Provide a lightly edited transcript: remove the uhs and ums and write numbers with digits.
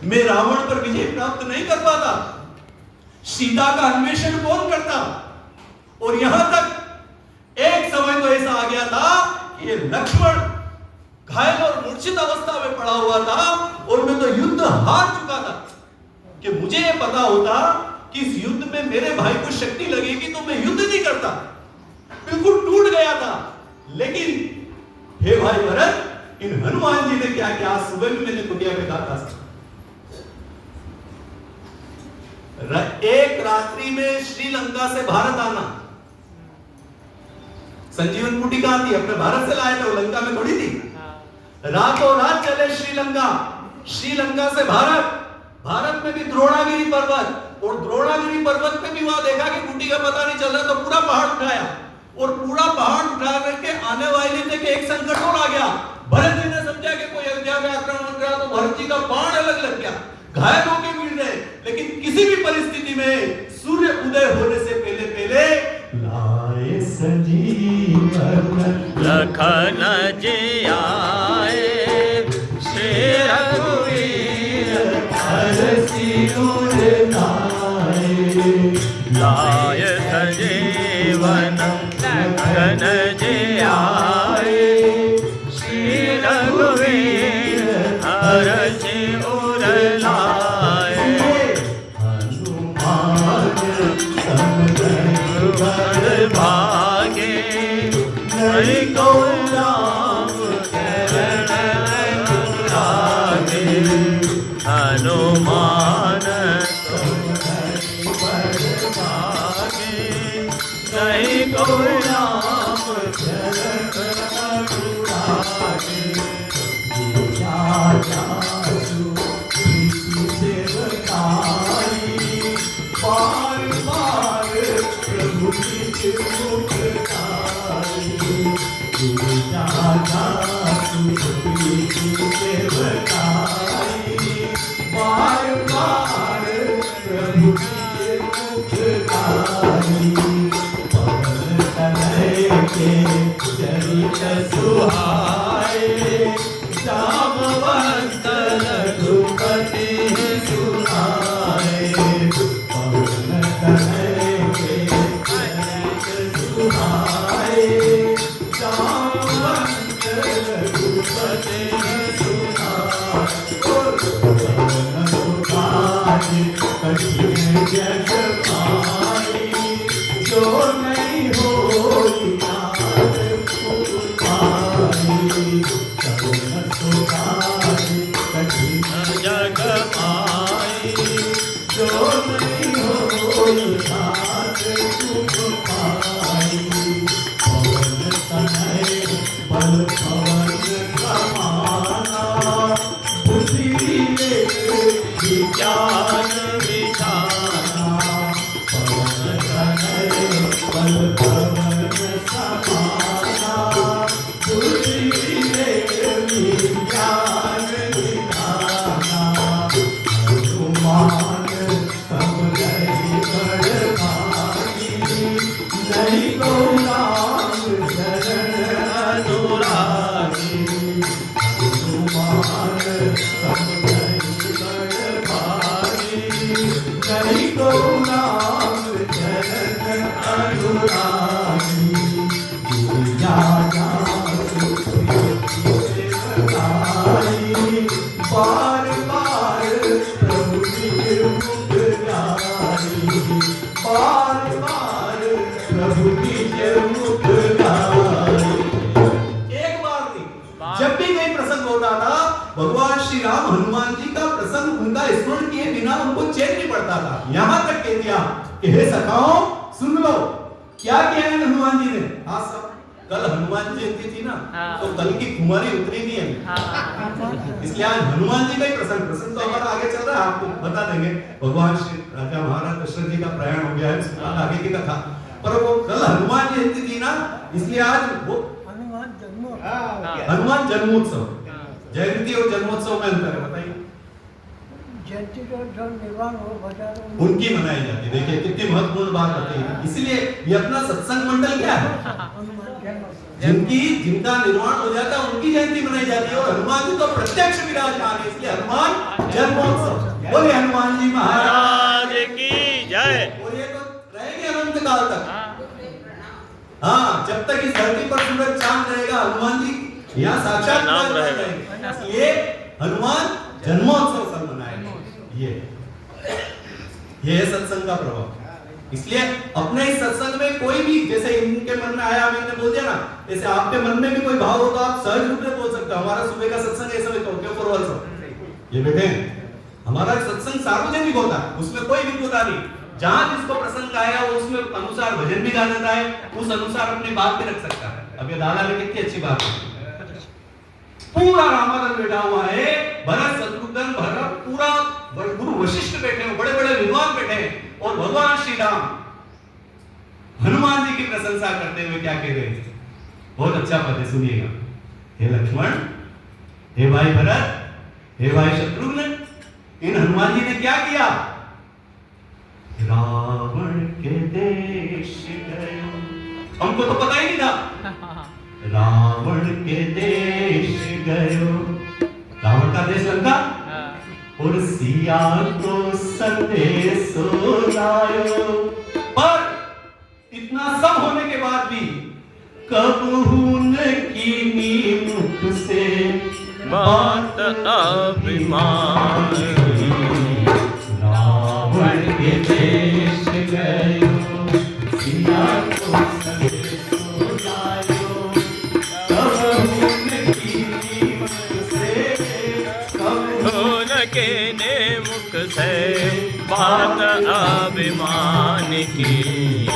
मैं रावण पर विजय प्राप्त नहीं कर पाता। सीता का अन्वेषण कौन करता? और यहां तक एक समय तो ऐसा आ गया था कि ये लक्ष्मण घायल और मूर्छित अवस्था में पड़ा हुआ था और मैं तो युद्ध हार चुका था कि मुझे ये पता होता कि इस युद्ध में मेरे भाई को शक्ति लगेगी तो मैं युद्ध नहीं करता, बिल्कुल टूट गया था। लेकिन हे भाई भरत, इन हनुमान जी ने क्या किया? आज सुबह भी मैंने कुटिया में कहा था, एक रात्रि में श्रीलंका से भारत आना। संजीवन कुटी कहां थी? अपने भारत से लाए थे, वो लंका में थोड़ी थी। रातों रात चले श्रीलंका, श्रीलंका से भारत, भारत में भी द्रोणागिरी पर्वत, और द्रोणागिरी पर्वत पे भी वहां देखा कि कुटी का पता नहीं चल रहा, तो पूरा पहाड़ उठाया और पूरा पहाड़ उठा करके आने वाले थे कि एक संकट और आ गया। भरत जी ने समझा कि कोई अयोध्या में आक्रमण करा, तो भरत जी का बाण अलग लग गया, घायल होकर गिर रहे। लेकिन किसी भी परिस्थिति में सूर्य उदय होने से पहले पहले लाए संजीवन लखन जी आए, श्री रघुवीर हर सिर लाए। लाए संजीवन लखन जी आए, श्री रघुवीर हर सिर लाए। भागे नहीं को राम चरण लागे, हनुमान भागे नहीं को राम चरण लागे। बार बार प्रभु की बार बार प्रभु के चरित सुहाए, जामवंत रघुपति सुनाए। पवन तनय के चरित सुहाए, जामवंत रघुपति सुनाए। पवन सुखाए कठिन जग पाई, जो नहीं होई नाथ पाई। पवन सुखाए कठिन जग माई, जो नहीं होई नाथ पाई। पवन तनय बल पवन समाना, बुद्धि ज्ञान विधाना। पवन तनय बल पवन समाना, बुद्धि ज्ञान विधाना। हनुमान सब गए बड़ भागी, नहीं को राम शरण अनुरागी। हनुमान सब गए बड़ भागी, नहीं को राम शरण अनुरागी। दुनिया बार बार प्रभु की मुख गाई, बार बार प्रभु की मुख गाई। एक बार नहीं, जब भी कोई प्रसंग होता था, भगवान श्री राम हनुमान जी का प्रसंग उनका स्मरण किए बिना उनको चैन नहीं पड़ता था। यहां तक कह दिया कि हे सखाओ सुन लो, क्या किया है हनुमान जी ने। आज सब कल हनुमान जयंती थी ना, तो कल की कुमारी उतरी नहीं है, इसलिए आज हनुमान जी का ही प्रसंग तो हमारा आगे चल रहा है, आपको बता देंगे। भगवान श्री राजा महाराज दशरथ जी का प्रयाण हो गया है, उसके बाद आगे की कथा। पर वो कल हनुमान जयंती थी ना, इसलिए आज वो हनुमान जन्मोत्सव, जयंती और जन्मोत्सव में अंतर है, बताइए। जयंती का जो निर्वाण हो बजारों उनकी मनाई जाती है। देखिए कितनी महत्वपूर्ण बात होती है। इसलिए ये अपना सत्संग मंडल क्या है, जिनका निर्वाण हो जाता है उनकी जयंती मनाई जाती है। और हनुमान जी तो प्रत्यक्ष विराजमान है, इसलिए हनुमान जन्मोत्सव। बोले हनुमान जी महाराज। महाराज की जय। और ये तो रहेंगे अनंत काल तक। हाँ, जब तक इस धरती पर सूरज चांद रहेगा, हनुमान जी यहाँ साक्षात नाम विराजमान रहेगा। रहेंगे। इसलिए हनुमान जन्मोत्सव सब मनाएंगे। ये है सत्संग का प्रभाव। इसलिए अपने इस सत्संग में कोई भी, जैसे इनके मन में आया, मैंने बोल दिया ना, जैसे आपके मन में भी कोई भाव हो तो आप सहज रूप में बोल सकते हो। हमारा सुबह का सत्संग ऐसा होता है, फॉर ऑल सब। ये बेटे, हमारा सत्संग सार्वजनिक होता है, उसमें कोई विद्वता नहीं। जहां जिसको प्रसंग आया वो उसमें अनुसार भजन भी गा देता है, उस अनुसार अपनी बात भी रख सकता है। अब ये दादा ने कितनी अच्छी बात की। पूरा रामायण बैठा हुआ है, भरत शत्रुघ्न भरत पूरा गुरु वशिष्ठ बैठे हैं, बड़े बड़े विद्वान बैठे हैं, और भगवान श्री राम हनुमान जी की प्रशंसा करते हुए क्या कह रहे हैं? बहुत अच्छा पद है, सुनिएगा। हे लक्ष्मण, हे भाई भरत, हे भाई शत्रुघ्न, इन हनुमान जी ने क्या किया? रावण के देश गयो। हमको तो पता ही नहीं था। रावण के देश गयो, रावण का देश लंका, और सिया को संदेश लायो। पर इतना सब होने के बाद भी कबहू न कीनी मुख से बात अभिमान। रावण के देश गयो, सिया को संदेश लायो। कबहू न कीनी मुख से, के ने मुख से बात अभिमान की।